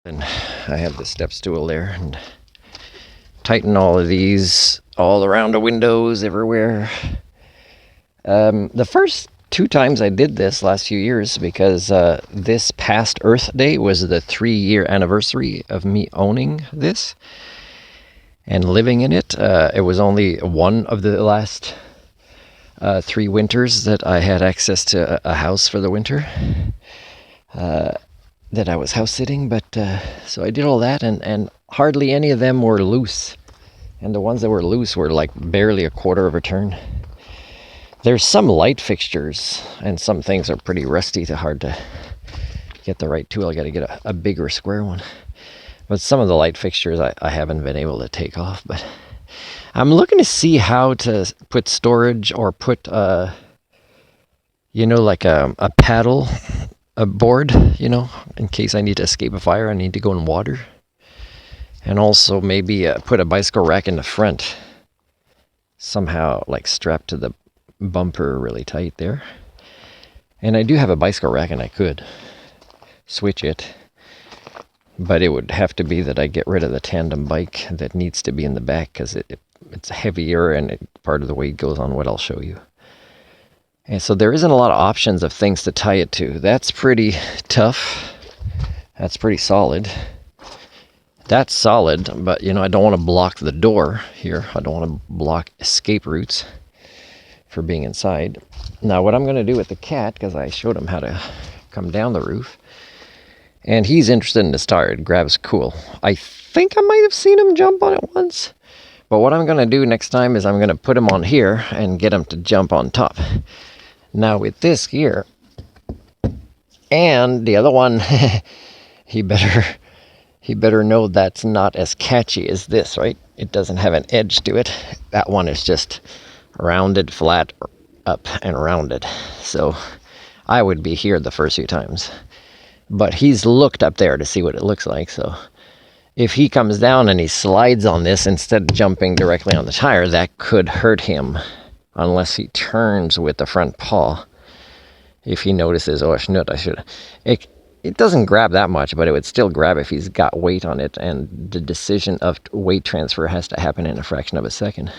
And I have the step stool there and tighten all of these all around the windows everywhere. The first 2 times I did this last few years, because this past Earth Day was the 3-year anniversary of me owning this and living in it. It was only one of the last 3 winters that I had access to a house for the winter. That I was house sitting, but so I did all that, and hardly any of them were loose, and the ones that were loose were like barely a quarter of a turn. There's some light fixtures, and some things are pretty rusty, hard to get the right tool. I got to get a bigger square one, but some of the light fixtures I haven't been able to take off. But I'm looking to see how to put storage, or put like a paddle, a board, in case I need to escape a fire, I need to go in water. And also maybe put a bicycle rack in the front, somehow like strapped to the bumper really tight there. And I do have a bicycle rack, and I could switch it, but it would have to be that I get rid of the tandem bike that needs to be in the back, because it's heavier, and part of the weight goes on what I'll show you. And so there isn't a lot of options of things to tie it to. That's pretty tough. That's pretty solid. That's solid, but I don't want to block the door here. I don't want to block escape routes for being inside. Now what I'm going to do with the cat, because I showed him how to come down the roof, and he's interested in this tire. It grabs cool. I think I might have seen him jump on it once. But what I'm going to do next time is I'm going to put him on here and get him to jump on top. Now with this here, and the other one, he better know that's not as catchy as this, right? It doesn't have an edge to it. That one is just rounded, flat, up and rounded. So I would be here the first few times. But he's looked up there to see what it looks like. So if he comes down and he slides on this instead of jumping directly on the tire, that could hurt him, unless he turns with the front paw. If he notices, oh, I should. It doesn't grab that much, but it would still grab if he's got weight on it, and the decision of weight transfer has to happen in a fraction of a second.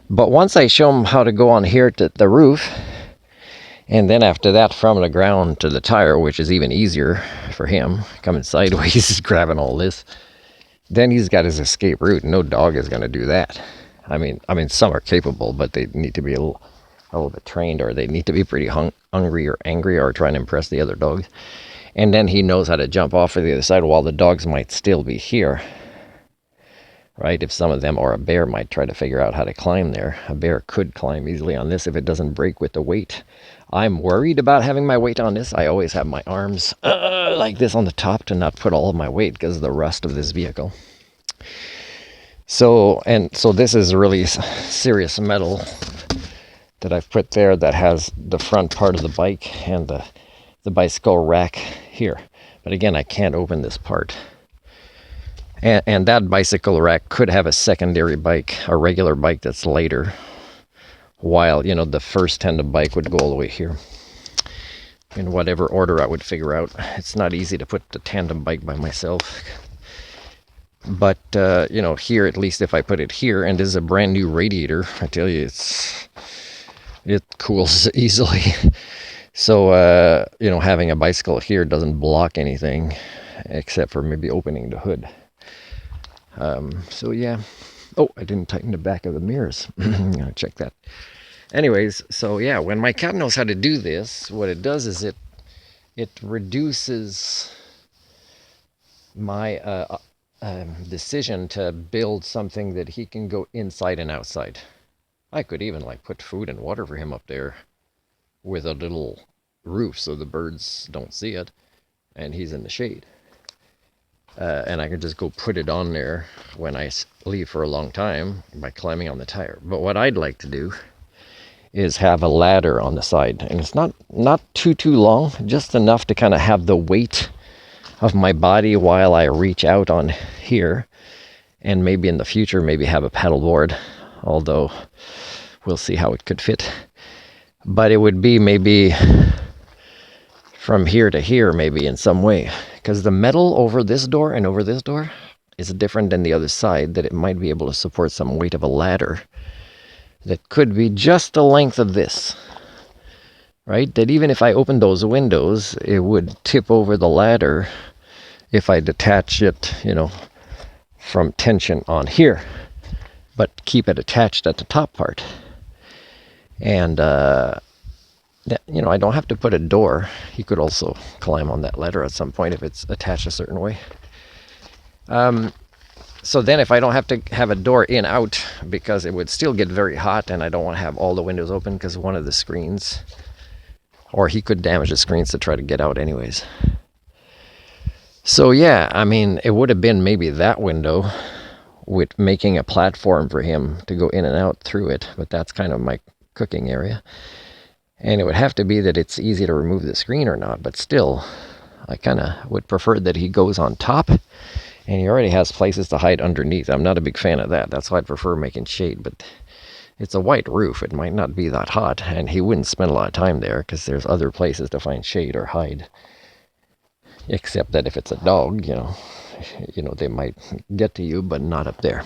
But once I show him how to go on here to the roof, and then after that from the ground to the tire, which is even easier for him, coming sideways, grabbing all this, then he's got his escape route. No dog is going to do that. I mean, some are capable, but they need to be a little bit trained, or they need to be pretty hungry or angry, or trying to impress the other dogs. And then he knows how to jump off to the other side, while the dogs might still be here, right? If some of them, or a bear, might try to figure out how to climb there. A bear could climb easily on this if it doesn't break with the weight. I'm worried about having my weight on this. I always have my arms like this on the top to not put all of my weight, because of the rust of this vehicle. So this is really serious metal that I've put there, that has the front part of the bike and the bicycle rack here. But again, I can't open this part. And that bicycle rack could have a secondary bike, a regular bike that's lighter, while, the first tandem bike would go all the way here. In whatever order I would figure out. It's not easy to put the tandem bike by myself. But, here, at least if I put it here, and this is a brand new radiator, I tell you, it cools easily. So, having a bicycle here doesn't block anything, except for maybe opening the hood. So yeah. Oh, I didn't tighten the back of the mirrors. I'm gonna check that. Anyways, so yeah, when my cat knows how to do this, what it does is it reduces my decision to build something that he can go inside and outside. I could even put food and water for him up there with a little roof so the birds don't see it, and he's in the shade. And I could just go put it on there when I leave for a long time by climbing on the tire. But what I'd like to do is have a ladder on the side, and it's not too long, just enough to kind of have the weight of my body while I reach out on here, and maybe in the future maybe have a paddle board, although we'll see how it could fit. But it would be maybe from here to here, maybe in some way, because the metal over this door and over this door is different than the other side, that it might be able to support some weight of a ladder that could be just the length of this, right? That even if I opened those windows, it would tip over the ladder if I detach it, from tension on here, but keep it attached at the top part. And, I don't have to put a door. He could also climb on that ladder at some point if it's attached a certain way. So then if I don't have to have a door in out, because it would still get very hot and I don't want to have all the windows open because one of the screens, or he could damage the screens to try to get out anyways. So yeah, I mean, it would have been maybe that window with making a platform for him to go in and out through it, but that's kind of my cooking area. And it would have to be that it's easy to remove the screen or not, but still, I kind of would prefer that he goes on top, and he already has places to hide underneath. I'm not a big fan of that. That's why I'd prefer making shade, but it's a white roof. It might not be that hot, and he wouldn't spend a lot of time there because there's other places to find shade or hide. Except that if it's a dog, they might get to you, but not up there.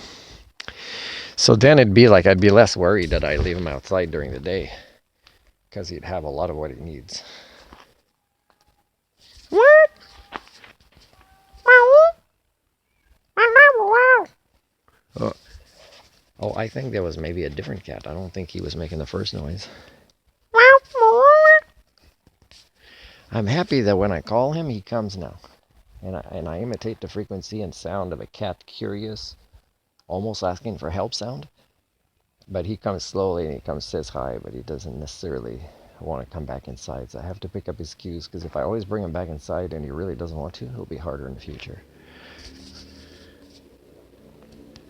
So then it'd be like I'd be less worried that I leave him outside during the day, because he'd have a lot of what he needs. What? Oh, I think there was maybe a different cat. I don't think he was making the first noise. I'm happy that when I call him, he comes now. And I imitate the frequency and sound of a cat curious, almost asking for help sound. But he comes slowly and he says hi, but he doesn't necessarily want to come back inside. So I have to pick up his cues, because if I always bring him back inside and he really doesn't want to, it'll be harder in the future.